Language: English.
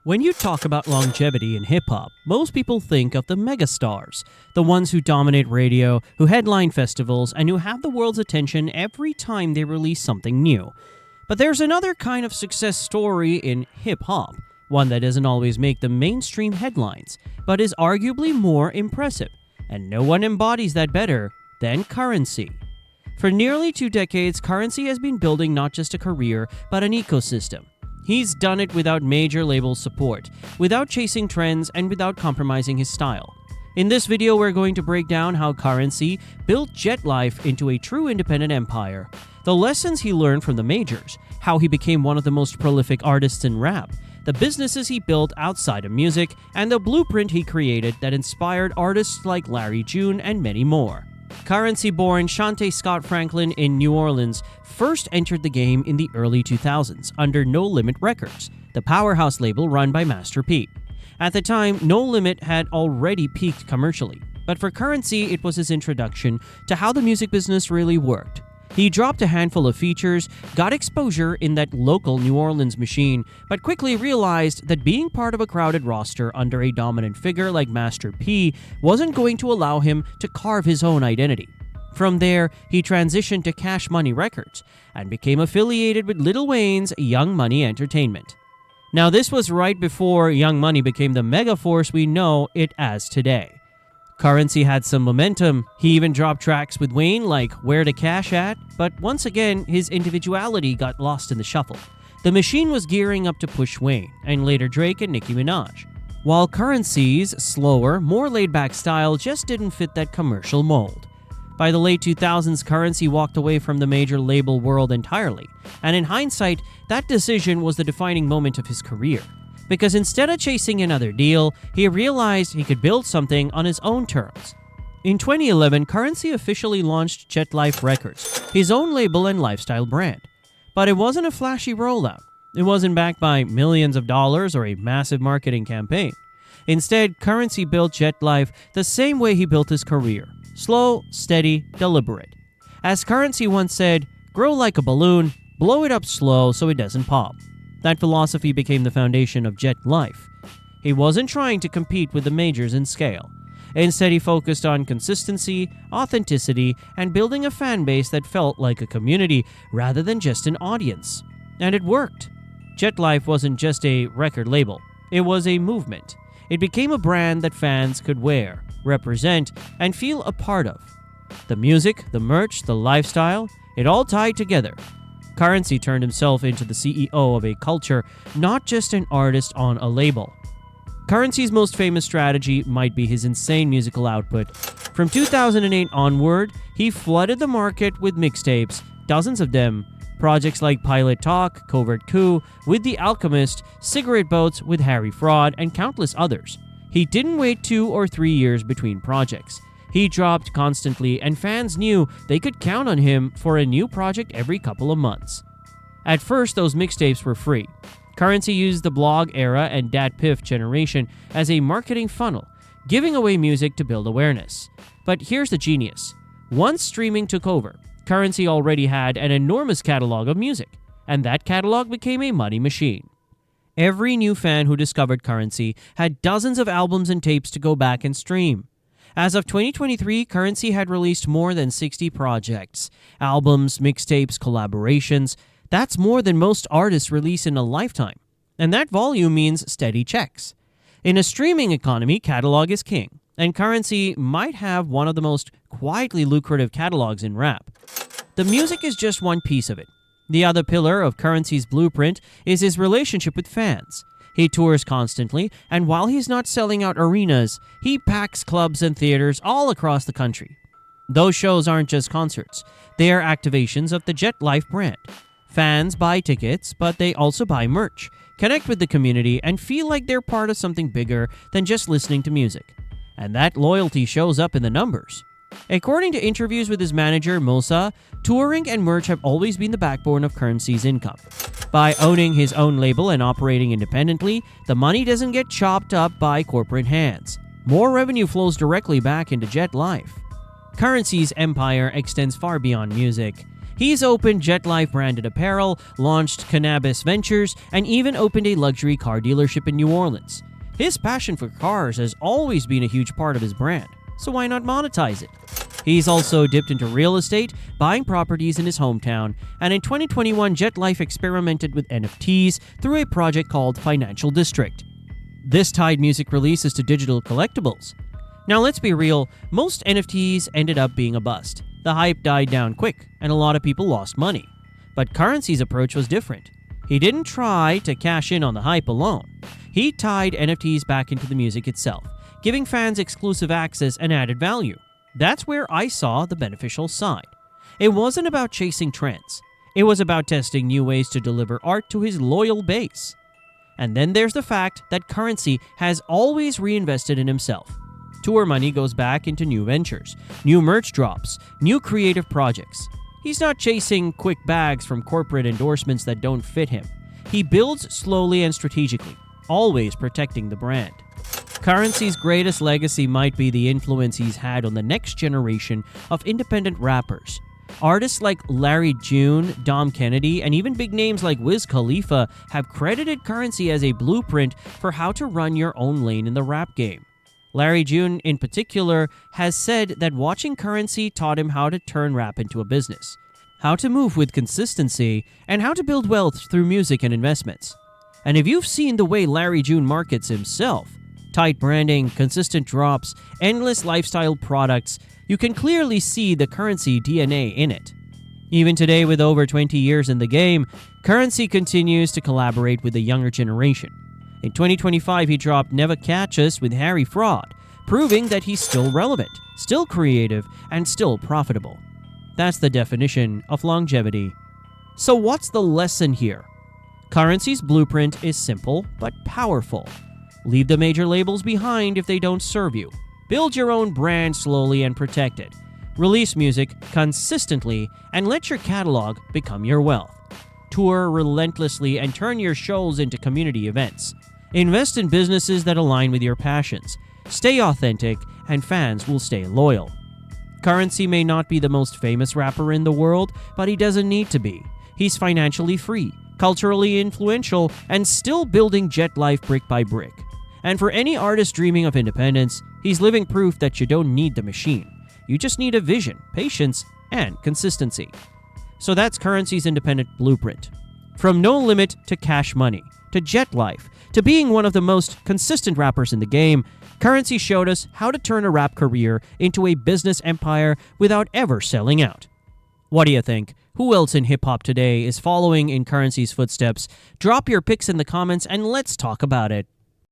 When you talk about longevity in hip-hop, most people think of the megastars, the ones who dominate radio, who headline festivals, and who have the world's attention every time they release something new. But there's another kind of success story in hip-hop, one that doesn't always make the mainstream headlines, but is arguably more impressive, and no one embodies that better than Curren$y. For nearly 2 decades, Curren$y has been building not just a career, but an ecosystem. He's done it without major label support, without chasing trends, and without compromising his style. In this video, we're going to break down how Curren$y built JetLife into a true independent empire, the lessons he learned from the majors, how he became one of the most prolific artists in rap, the businesses he built outside of music, and the blueprint he created that inspired artists like Larry June and many more. Curren$y born Shante Scott Franklin in New Orleans first entered the game in the early 2000s under No Limit Records, the powerhouse label run by Master P. At the time, No Limit had already peaked commercially, but for Curren$y it was his introduction to how the music business really worked. He dropped a handful of features, got exposure in that local New Orleans machine, but quickly realized that being part of a crowded roster under a dominant figure like Master P wasn't going to allow him to carve his own identity. From there, he transitioned to Cash Money Records and became affiliated with Lil Wayne's Young Money Entertainment. Now, this was right before Young Money became the mega force we know it as today. Curren$y had some momentum. He even dropped tracks with Wayne like Where to Cash At, but once again, his individuality got lost in the shuffle. The machine was gearing up to push Wayne, and later Drake and Nicki Minaj, while Curren$y's slower, more laid-back style just didn't fit that commercial mold. By the late 2000s, Curren$y walked away from the major label world entirely, and in hindsight, that decision was the defining moment of his career. Because instead of chasing another deal, he realized he could build something on his own terms. In 2011, Curren$y officially launched JetLife Records, his own label and lifestyle brand. But it wasn't a flashy rollout. It wasn't backed by millions of dollars or a massive marketing campaign. Instead, Curren$y built JetLife the same way he built his career: slow, steady, deliberate. As Curren$y once said, "Grow like a balloon, blow it up slow so it doesn't pop." That philosophy became the foundation of JetLife. He wasn't trying to compete with the majors in scale. Instead, he focused on consistency, authenticity, and building a fan base that felt like a community rather than just an audience. And it worked. JetLife wasn't just a record label. It was a movement. It became a brand that fans could wear, represent, and feel a part of. The music, the merch, the lifestyle, it all tied together. Curren$y turned himself into the CEO of a culture, not just an artist on a label. Curren$y's most famous strategy might be his insane musical output. From 2008 onward, he flooded the market with mixtapes, dozens of them, projects like Pilot Talk, Covert Coup, With the Alchemist, Cigarette Boats with Harry Fraud, and countless others. He didn't wait 2 or 3 years between projects. He dropped constantly, and fans knew they could count on him for a new project every couple of months. At first, those mixtapes were free. Curren$y used the blog era and DatPiff generation as a marketing funnel, giving away music to build awareness. But here's the genius. Once streaming took over, Curren$y already had an enormous catalog of music, and that catalog became a money machine. Every new fan who discovered Curren$y had dozens of albums and tapes to go back and stream. As of 2023, Curren$y had released more than 60 projects, albums, mixtapes, collaborations. That's more than most artists release in a lifetime. And that volume means steady checks. In a streaming economy, catalog is king, and Curren$y might have one of the most quietly lucrative catalogs in rap. The music is just one piece of it. The other pillar of Curren$y's blueprint is his relationship with fans. He tours constantly, and while he's not selling out arenas, he packs clubs and theaters all across the country. Those shows aren't just concerts. They are activations of the JetLife brand. Fans buy tickets, but they also buy merch, connect with the community, and feel like they're part of something bigger than just listening to music. And that loyalty shows up in the numbers. According to interviews with his manager, Musa, touring and merch have always been the backbone of Curren$y's income. By owning his own label and operating independently, the money doesn't get chopped up by corporate hands. More revenue flows directly back into JetLife. Curren$y's empire extends far beyond music. He's opened JetLife branded apparel, launched cannabis ventures, and even opened a luxury car dealership in New Orleans. His passion for cars has always been a huge part of his brand, so why not monetize it? He's also dipped into real estate, buying properties in his hometown, and in 2021, JetLife experimented with NFTs through a project called Financial District. This tied music releases to digital collectibles. Now let's be real, most NFTs ended up being a bust. The hype died down quick, and a lot of people lost money. But Currency's approach was different. He didn't try to cash in on the hype alone. He tied NFTs back into the music itself, giving fans exclusive access and added value. That's where I saw the beneficial side. It wasn't about chasing trends. It was about testing new ways to deliver art to his loyal base. And then there's the fact that Currency has always reinvested in himself. Tour money goes back into new ventures, new merch drops, new creative projects. He's not chasing quick bags from corporate endorsements that don't fit him. He builds slowly and strategically, always protecting the brand. Currency's greatest legacy might be the influence he's had on the next generation of independent rappers. Artists like Larry June, Dom Kennedy, and even big names like Wiz Khalifa have credited Currency as a blueprint for how to run your own lane in the rap game. Larry June, in particular, has said that watching Currency taught him how to turn rap into a business, how to move with consistency, and how to build wealth through music and investments. And if you've seen the way Larry June markets himself, tight branding, consistent drops, endless lifestyle products, you can clearly see the Currency DNA in it. Even today, with over 20 years in the game, Currency continues to collaborate with the younger generation. In 2025, he dropped Never Catch Us with Harry Fraud, proving that he's still relevant, still creative, and still profitable. That's the definition of longevity. So what's the lesson here? Currency's blueprint is simple but powerful. Leave the major labels behind if they don't serve you. Build your own brand slowly and protect it. Release music consistently and let your catalog become your wealth. Tour relentlessly and turn your shows into community events. Invest in businesses that align with your passions. Stay authentic, and fans will stay loyal. Currency may not be the most famous rapper in the world, but he doesn't need to be. He's financially free, culturally influential, and still building JetLife brick by brick. And for any artist dreaming of independence, he's living proof that you don't need the machine. You just need a vision, patience, and consistency. So that's Currency's independent blueprint. From no limit to cash money, to JetLife, to being one of the most consistent rappers in the game, Currency showed us how to turn a rap career into a business empire without ever selling out. What do you think? Who else in hip-hop today is following in Currency's footsteps? Drop your picks in the comments and let's talk about it.